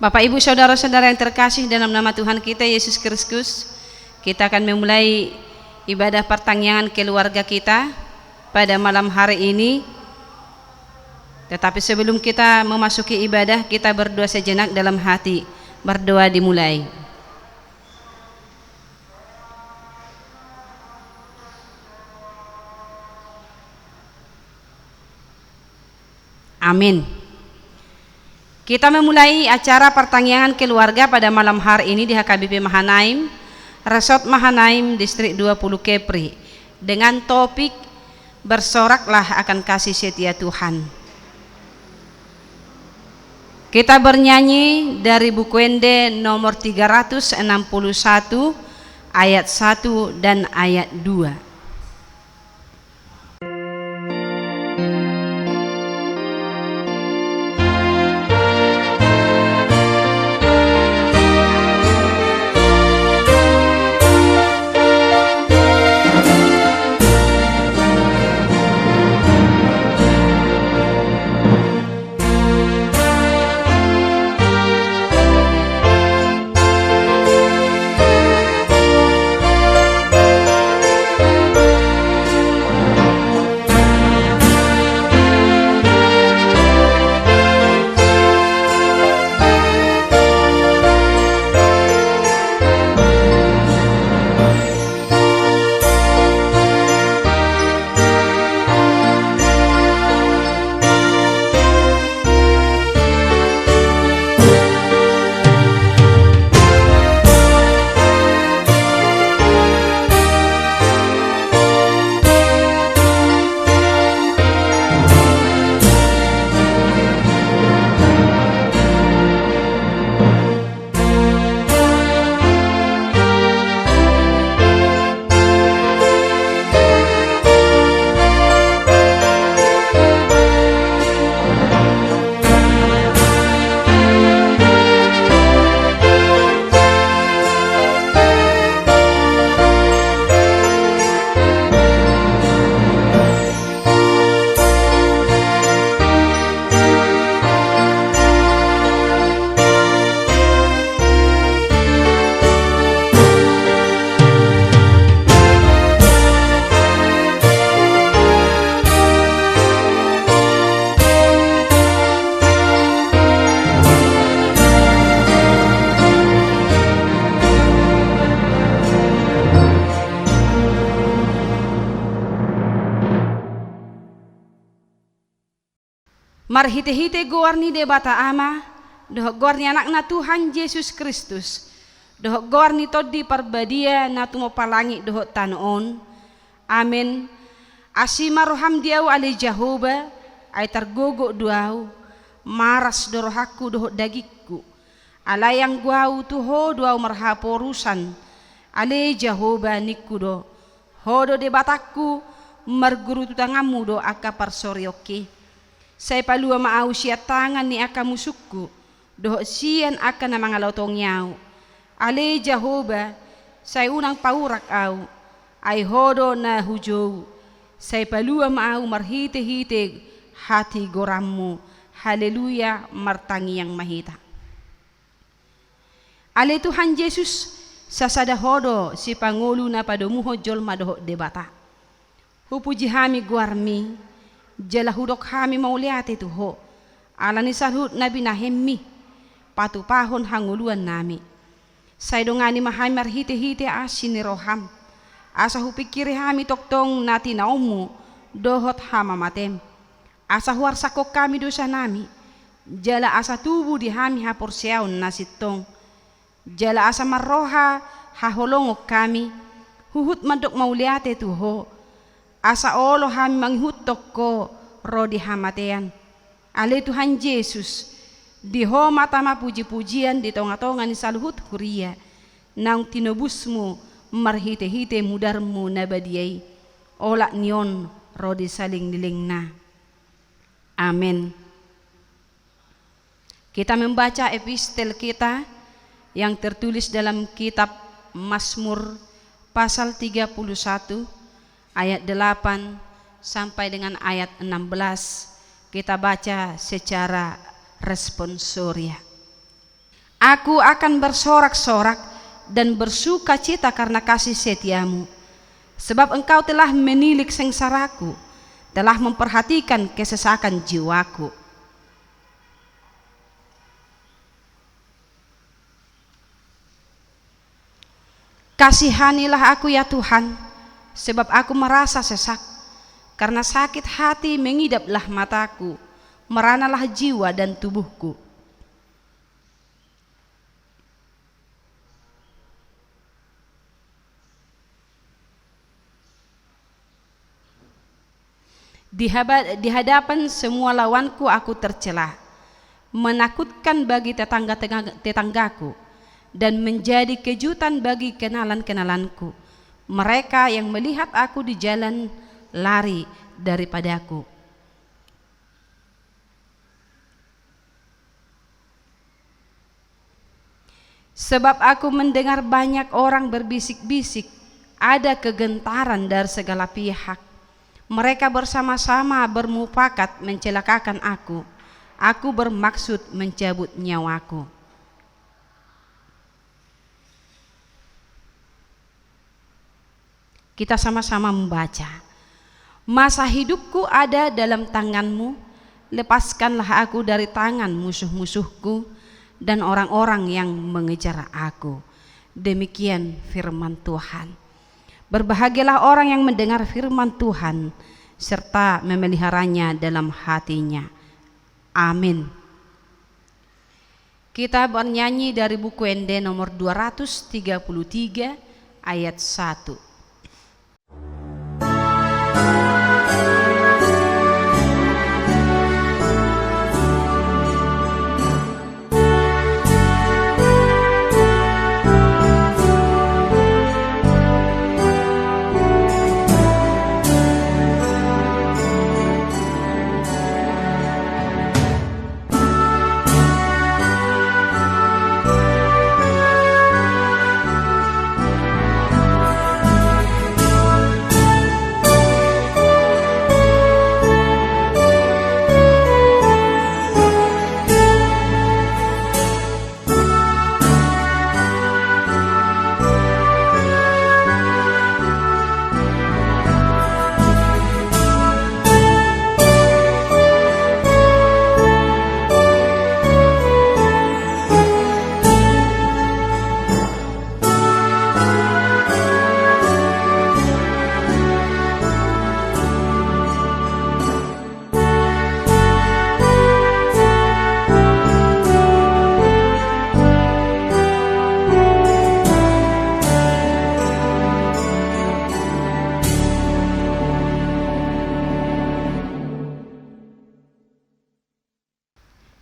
Bapak Ibu saudara-saudara yang terkasih dalam nama Tuhan kita Yesus Kristus, kita akan memulai ibadah pertanggungan keluarga kita pada malam hari ini. Tetapi sebelum kita memasuki ibadah, kita berdoa sejenak dalam hati. Berdoa dimulai. Amin. Kita memulai acara pertanggungan keluarga pada malam hari ini di HKBP Mahanaim, Resort Mahanaim, Distrik 20 Kepri, dengan topik bersoraklah akan kasih setia Tuhan. Kita bernyanyi dari buku Ende nomor 361 ayat 1 dan ayat 2. Marhite-hite gorni de bata ama, doh gorni anak na Tuhan Yesus Kristus, doh gorni todi parbadia na tumo palangi doh tanon. Amin. Asima roham diau ale Jehovah, ay targogo duau, maras dorohaku doh dagikku, alayang guau tuho duau marhaporusan, ale Jehovah nikudo, hodo de bataku, marguru tutangamu do aka parsorioki. Saya palua maau siya tangan ni aka musukku, doh siyan aka na mga lotong yaw. Ale Jehovah, saya unang paurak au, ay hodo na hujow. Saya palua maau marhite-hite hati gorammu. Haleluya, martangi yang mahita. Ale Tuhan Yesus, sasada hodo si Pangulo na padomuho jolma doh debata. Hupuji hami guarmi, jala hudok hami mauliate tuho, alani salhut nabi nahemmi, patu pahon hanguluan nami. Saidongani mahami marhite-hite asini roham, asa hupikiri hami toktong nati naumu, dohot hama matem. Asa huar sakok kami dosa nami, jala asa tubuh di hami haporseaun nasitong, jala asa marroha haholongok kami, huhut mandok mauliate tuho, asa olo hami manghutok ko rodi hamatean. Ale Tuhan Yesus, di homa tama puji-pujian di tonga-tonga ni saluhut huria, nang tinubusmu marhite-hite mudarmu nabadiai, olak nion rodi saling nilingna. Amin. Kita membaca epistel kita yang tertulis dalam kitab Mazmur pasal 31 ayat 8 sampai dengan ayat 16. Kita baca secara responsoria. Aku akan bersorak-sorak dan bersuka cita karena kasih setiamu, sebab engkau telah menilik sengsaraku, telah memperhatikan kesesakan jiwaku. Kasihanilah aku ya Tuhan, sebab aku merasa sesak. Karena sakit hati mengidaplah mataku, meranalah jiwa dan tubuhku. Di hadapan semua lawanku aku tercela, menakutkan bagi tetanggaku, dan menjadi kejutan bagi kenalan-kenalanku. Mereka yang melihat aku di jalan lari daripadaku. Sebab aku mendengar banyak orang berbisik-bisik, ada kegentaran dari segala pihak. Mereka bersama-sama bermufakat mencelakakan aku. Aku bermaksud mencabut nyawaku. Kita sama-sama membaca. Masa hidupku ada dalam tangan-Mu, lepaskanlah aku dari tangan musuh-musuhku dan orang-orang yang mengejar aku. Demikian firman Tuhan. Berbahagialah orang yang mendengar firman Tuhan serta memeliharanya dalam hatinya. Amin. Kita bernyanyi dari buku ND nomor 233 ayat 1.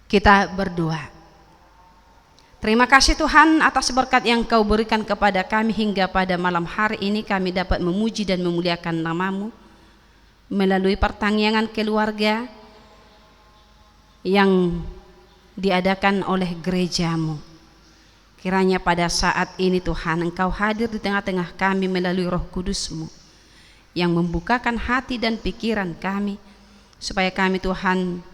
Kita berdoa. Terima kasih Tuhan atas berkat yang Kau berikan kepada kami hingga pada malam hari ini kami dapat memuji dan memuliakan nama-Mu melalui pertanyaan keluarga yang diadakan oleh gereja-Mu. Kiranya pada saat ini Tuhan Engkau hadir di tengah-tengah kami melalui Roh Kudus-Mu yang membukakan hati dan pikiran kami supaya kami Tuhan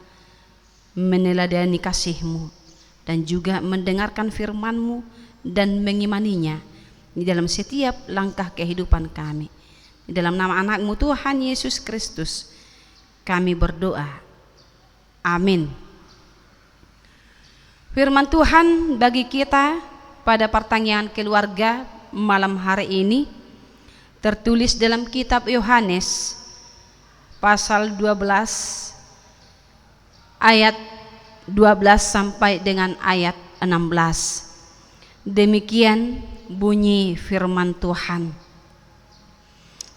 meneladani kasih-Mu dan juga mendengarkan firman-Mu dan mengimaninya di dalam setiap langkah kehidupan kami. Di dalam nama anak-Mu Tuhan Yesus Kristus kami berdoa. Amin. Firman Tuhan bagi kita pada pertanyaan keluarga malam hari ini tertulis dalam kitab Yohanes pasal 12 ayat 12 sampai dengan ayat 16. Demikian bunyi firman Tuhan.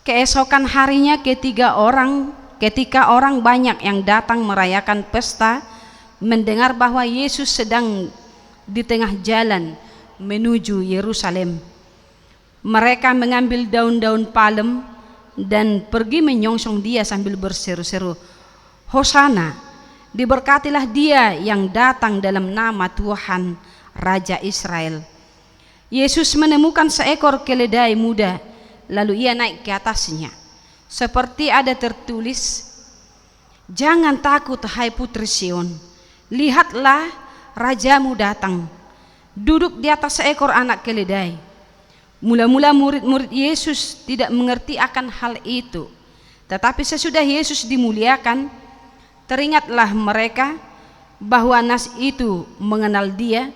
Keesokan harinya ketika orang banyak yang datang merayakan pesta mendengar bahwa Yesus sedang di tengah jalan menuju Yerusalem, mereka mengambil daun-daun palem dan pergi menyongsong dia sambil berseru-seru, Hosana, diberkatilah dia yang datang dalam nama Tuhan Raja Israel. Yesus menemukan seekor keledai muda, lalu ia naik ke atasnya. Seperti ada tertulis, jangan takut hai putri Sion, lihatlah rajamu datang, duduk di atas seekor anak keledai. Mula-mula murid-murid Yesus tidak mengerti akan hal itu, tetapi sesudah Yesus dimuliakan, teringatlah mereka bahwa nas itu mengenal Dia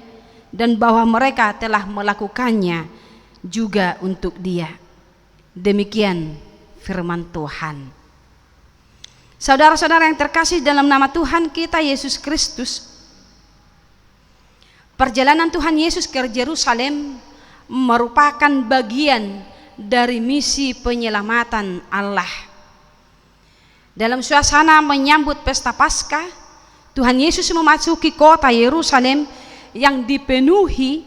dan bahwa mereka telah melakukannya juga untuk Dia. Demikian firman Tuhan. Saudara-saudara yang terkasih dalam nama Tuhan kita Yesus Kristus, perjalanan Tuhan Yesus ke Yerusalem merupakan bagian dari misi penyelamatan Allah. Dalam suasana menyambut pesta Paskah, Tuhan Yesus memasuki kota Yerusalem yang dipenuhi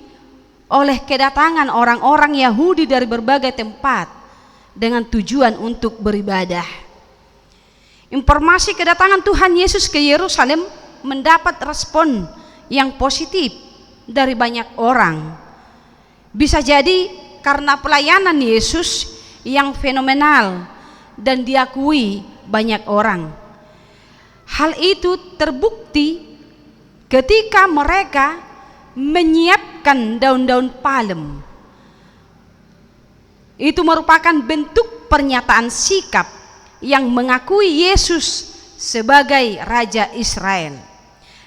oleh kedatangan orang-orang Yahudi dari berbagai tempat dengan tujuan untuk beribadah. Informasi kedatangan Tuhan Yesus ke Yerusalem mendapat respon yang positif dari banyak orang. Bisa jadi karena pelayanan Yesus yang fenomenal dan diakui banyak orang. Hal itu terbukti ketika mereka menyiapkan daun-daun palem. Itu merupakan bentuk pernyataan sikap yang mengakui Yesus sebagai Raja Israel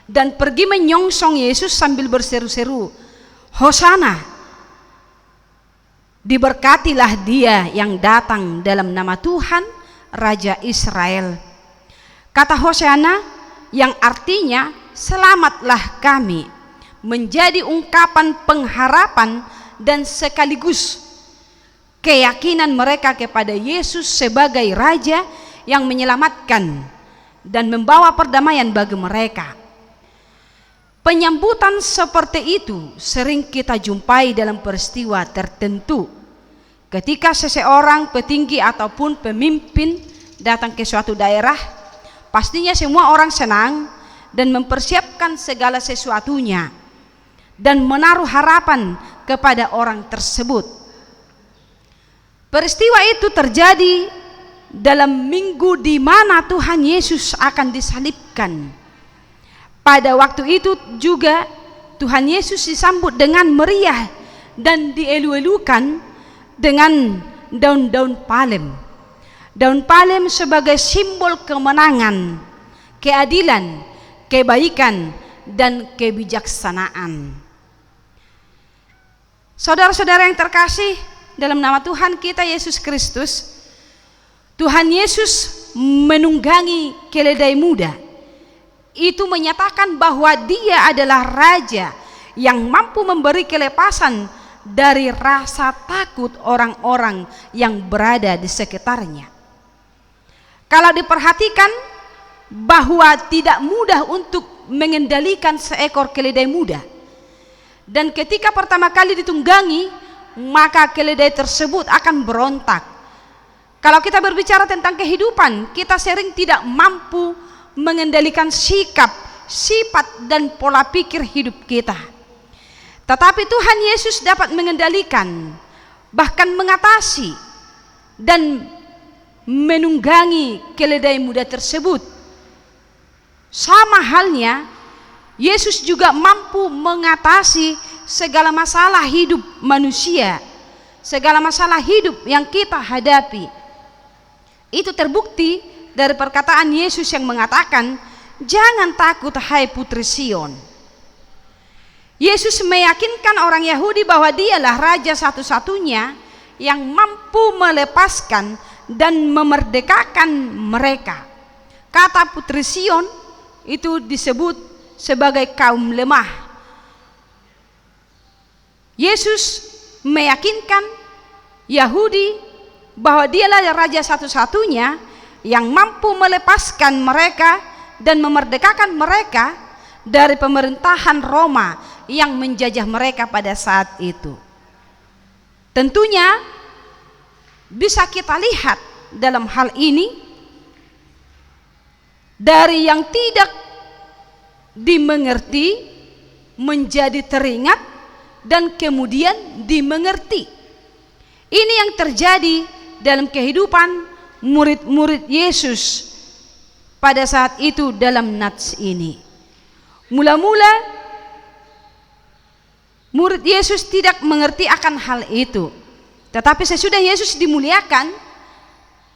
dan pergi menyongsong Yesus sambil berseru-seru, "Hosana, diberkatilah Dia yang datang dalam nama Tuhan, Raja Israel." Kata Hosana yang artinya selamatlah kami menjadi ungkapan pengharapan dan sekaligus keyakinan mereka kepada Yesus sebagai Raja yang menyelamatkan dan membawa perdamaian bagi mereka. Penyambutan seperti itu sering kita jumpai dalam peristiwa tertentu. Ketika seseorang petinggi ataupun pemimpin datang ke suatu daerah, pastinya semua orang senang dan mempersiapkan segala sesuatunya dan menaruh harapan kepada orang tersebut. Peristiwa itu terjadi dalam minggu di mana Tuhan Yesus akan disalibkan. Pada waktu itu juga Tuhan Yesus disambut dengan meriah dan dielu-elukan dengan daun-daun palem. Daun palem sebagai simbol kemenangan, keadilan, kebaikan, dan kebijaksanaan. Saudara-saudara yang terkasih dalam nama Tuhan kita Yesus Kristus, Tuhan Yesus menunggangi keledai muda. Itu menyatakan bahwa Dia adalah Raja yang mampu memberi kelepasan dari rasa takut orang-orang yang berada di sekitarnya. Kalau diperhatikan bahwa tidak mudah untuk mengendalikan seekor keledai muda, dan ketika pertama kali ditunggangi, maka keledai tersebut akan berontak. Kalau kita berbicara tentang kehidupan, kita sering tidak mampu mengendalikan sikap, sifat, dan pola pikir hidup kita. Tetapi Tuhan Yesus dapat mengendalikan, bahkan mengatasi dan menunggangi keledai muda tersebut. Sama halnya, Yesus juga mampu mengatasi segala masalah hidup manusia, segala masalah hidup yang kita hadapi. Itu terbukti dari perkataan Yesus yang mengatakan, "Jangan takut hai putri Sion." Yesus meyakinkan orang Yahudi bahwa Dialah Raja satu-satunya yang mampu melepaskan dan memerdekakan mereka. Kata putri Sion itu disebut sebagai kaum lemah. Yesus meyakinkan Yahudi bahwa Dialah Raja satu-satunya yang mampu melepaskan mereka dan memerdekakan mereka dari pemerintahan Roma yang menjajah mereka pada saat itu. Tentunya bisa kita lihat dalam hal ini dari yang tidak dimengerti menjadi teringat dan kemudian dimengerti. Ini yang terjadi dalam kehidupan murid-murid Yesus pada saat itu dalam nats ini. Mula-mula Murid Yesus tidak mengerti akan hal itu. Tetapi sesudah Yesus dimuliakan,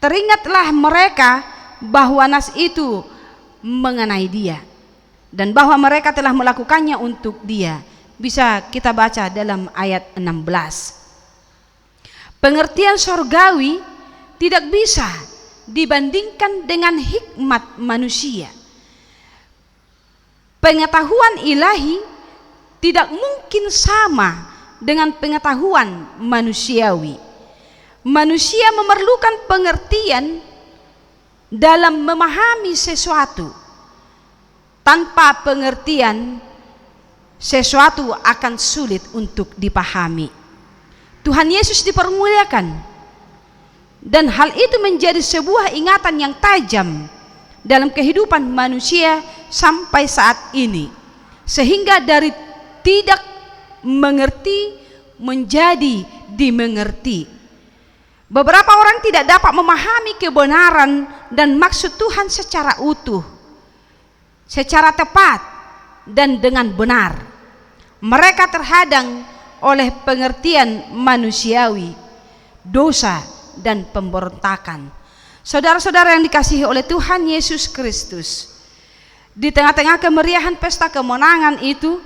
teringatlah mereka bahwa nas itu mengenai dia dan bahwa mereka telah melakukannya untuk dia. Bisa kita baca dalam ayat 16. Pengertian sorgawi tidak bisa dibandingkan dengan hikmat manusia. Pengetahuan ilahi tidak mungkin sama dengan pengetahuan manusiawi. Manusia memerlukan pengertian dalam memahami sesuatu. Tanpa pengertian, sesuatu akan sulit untuk dipahami. Tuhan Yesus dipermuliakan, dan hal itu menjadi sebuah ingatan yang tajam dalam kehidupan manusia sampai saat ini, sehingga dari tidak mengerti menjadi dimengerti. Beberapa orang tidak dapat memahami kebenaran dan maksud Tuhan secara utuh, secara tepat dan dengan benar. Mereka terhadang oleh pengertian manusiawi, dosa dan pemberontakan. Saudara-saudara yang dikasihi oleh Tuhan Yesus Kristus, di tengah-tengah kemeriahan pesta kemenangan itu,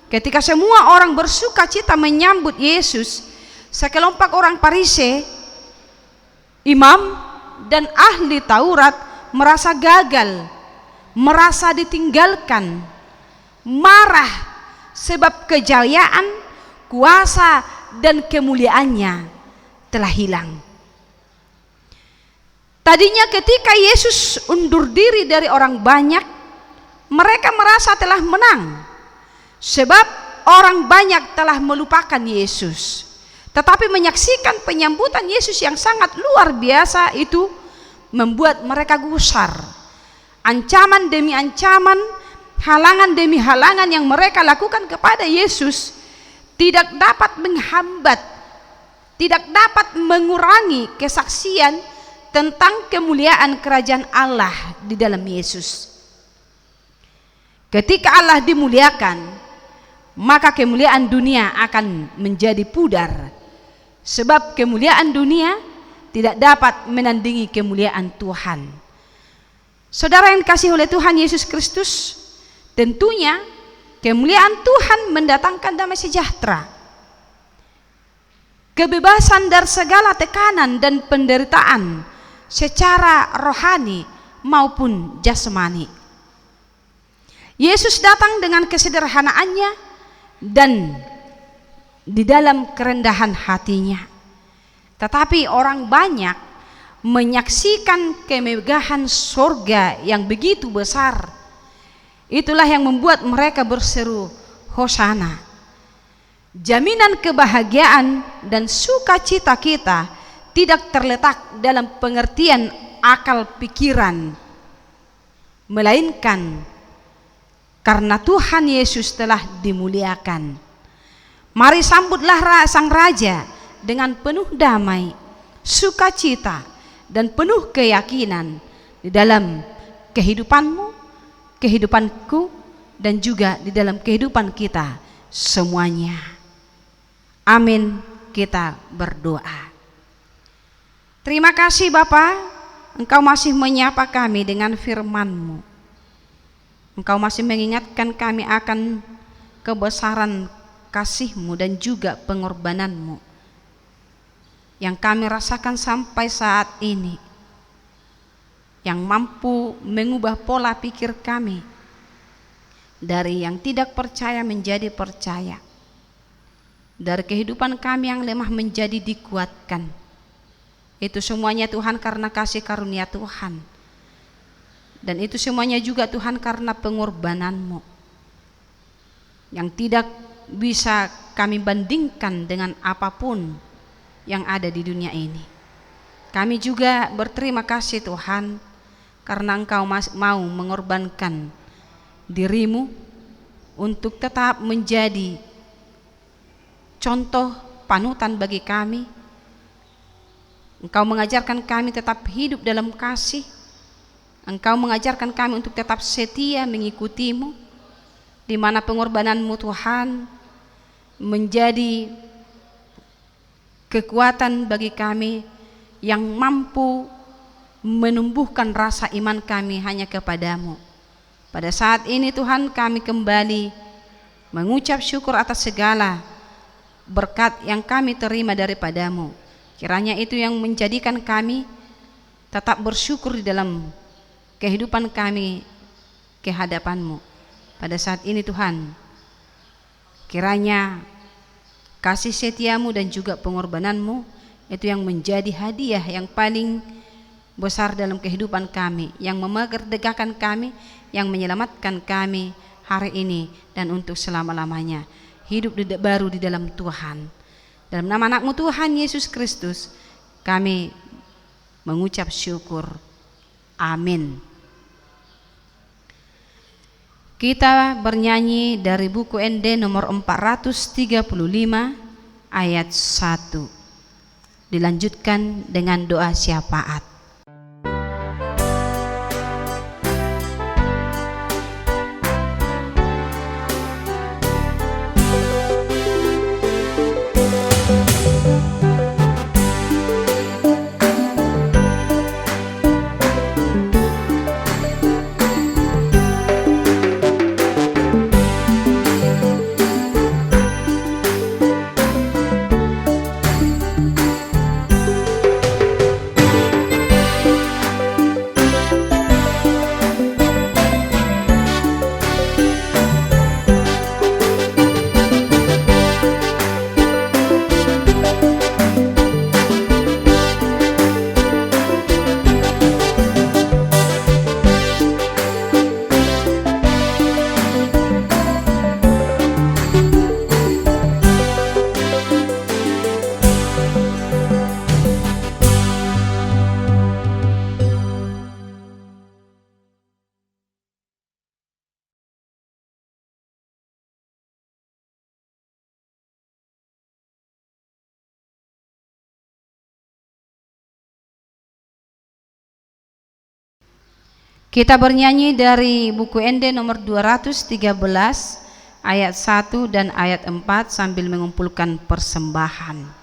ketika semua orang bersuka cita menyambut Yesus, sekelompok orang Farisi, imam dan ahli Taurat merasa gagal, merasa ditinggalkan, marah sebab kejayaan, kuasa dan kemuliaannya telah hilang. Tadinya ketika Yesus undur diri dari orang banyak, mereka merasa telah menang, sebab orang banyak telah melupakan Yesus. Tetapi menyaksikan penyambutan Yesus yang sangat luar biasa itu membuat mereka gusar. Ancaman demi ancaman, halangan demi halangan yang mereka lakukan kepada Yesus tidak dapat menghambat, tidak dapat mengurangi kesaksian tentang kemuliaan kerajaan Allah di dalam Yesus. Ketika Allah dimuliakan, maka kemuliaan dunia akan menjadi pudar, sebab kemuliaan dunia tidak dapat menandingi kemuliaan Tuhan. Saudara yang dikasihi oleh Tuhan Yesus Kristus, tentunya kemuliaan Tuhan mendatangkan damai sejahtera, kebebasan dari segala tekanan dan penderitaan secara rohani maupun jasmani. Yesus datang dengan kesederhanaannya dan di dalam kerendahan hatinya. Tetapi orang banyak menyaksikan kemegahan surga yang begitu besar. Itulah yang membuat mereka berseru, Hosana. Jaminan kebahagiaan dan sukacita kita tidak terletak dalam pengertian akal pikiran, melainkan karena Tuhan Yesus telah dimuliakan. Mari sambutlah Sang Raja dengan penuh damai, sukacita, dan penuh keyakinan di dalam kehidupanmu, kehidupanku, dan juga di dalam kehidupan kita semuanya. Amin. Kita berdoa. Terima kasih Bapa, Engkau masih menyapa kami dengan firman-Mu. Engkau masih mengingatkan kami akan kebesaran kasih-Mu dan juga pengorbanan-Mu yang kami rasakan sampai saat ini, yang mampu mengubah pola pikir kami dari yang tidak percaya menjadi percaya, dari kehidupan kami yang lemah menjadi dikuatkan. Itu semuanya Tuhan karena kasih karunia Tuhan, dan itu semuanya juga Tuhan karena pengorbanan-Mu yang tidak bisa kami bandingkan dengan apapun yang ada di dunia ini. Kami juga berterima kasih Tuhan karena Engkau mau mengorbankan diri-Mu untuk tetap menjadi contoh panutan bagi kami. Engkau mengajarkan kami tetap hidup dalam kasih. Engkau mengajarkan kami untuk tetap setia mengikuti-Mu, di mana pengorbanan-Mu Tuhan menjadi kekuatan bagi kami yang mampu menumbuhkan rasa iman kami hanya kepadamu. Pada saat ini Tuhan, kami kembali mengucap syukur atas segala berkat yang kami terima daripadamu. Kiranya itu yang menjadikan kami tetap bersyukur di dalam kehidupan kami ke hadapan-Mu. Pada saat ini Tuhan, kiranya kasih setia-Mu dan juga pengorbanan-Mu itu yang menjadi hadiah yang paling besar dalam kehidupan kami, yang memerdekakan kami, yang menyelamatkan kami hari ini dan untuk selama-lamanya. Hidup baru di dalam Tuhan. Dalam nama anak-Mu Tuhan Yesus Kristus kami mengucap syukur. Amin. Kita bernyanyi dari buku ND nomor 435 ayat 1. Dilanjutkan dengan doa syafaat. Kita bernyanyi dari buku ND nomor 213 ayat 1 dan ayat 4 sambil mengumpulkan persembahan.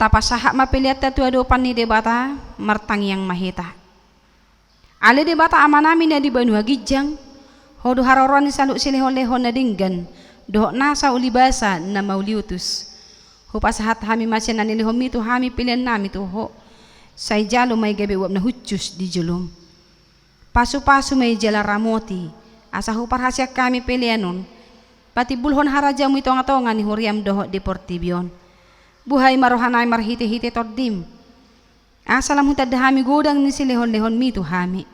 Tapasahak mapiliat tu adopan ni debata martang yang maheta. Ale debata amanami na di Banua Gijang, hodo haroron saluk silehon-lehon na dinggan, dohok nasa ulibasa na mauliutus. Hupasahat hami masya na nilihom itu hami pilihan nami tu ho. Say jalo may gabi wap na hucus di julum. Pasu-pasu may jala ramoti, asa huparhasya kami pilihanon, pati bulhon haraja mo itong atongan ni huriam dohok di Portibion. Buhay marohanay marhiti-hiti tordim. Asalam hutad hami godang ni silehon-lehon mi tu hami.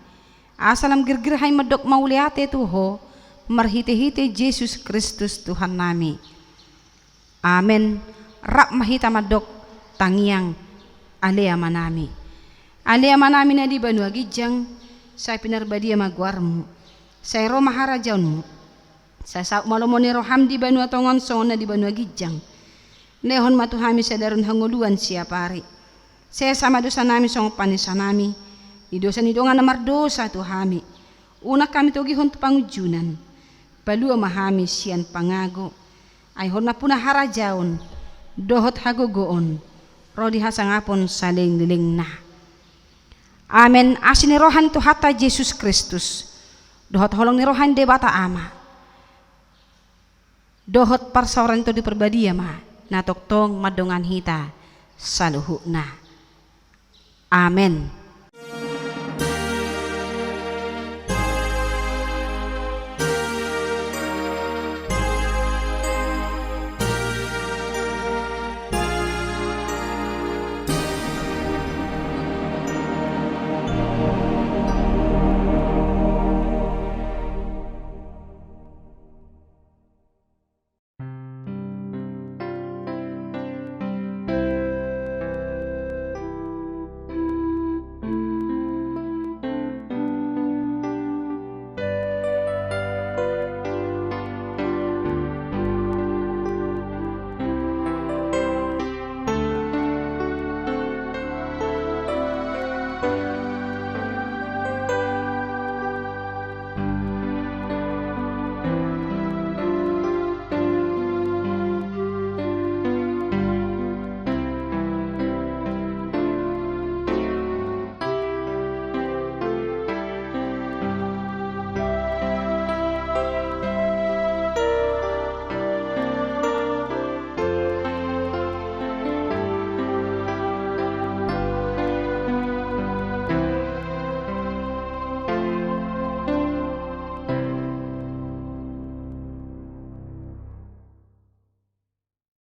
Asalam girgirhay madok mauliate tu ho, marhiti-hiti Jesus Kristus Tuhan nami. Amen. Rak mahita madok tangiang alea manami. Alea manami na di Banua Gijang, say pinarbadia magwarmu. Say Roma harajaunmu. Say sa malomoni roham di Banua Tongon na di Banua Gijang. Lehon matuhami sa darun hanguluan siya pari. Saya sama dosa nami song panisa nami. Di dosa ni dongan namar dosa tu hami. Una kami togi hon tu pangujunan. Balua mahami sian pangago. Ay hon na puna harajaon. Dohot hagogoon. Rodi hasangapon saling liling na. Amen. Asin ni rohan tu hata Jesus Kristus. Dohot holong ni rohan debata ama. Dohot parsaoran to di perbadia ma. Natoktong madongan hita saluhu na. Amen.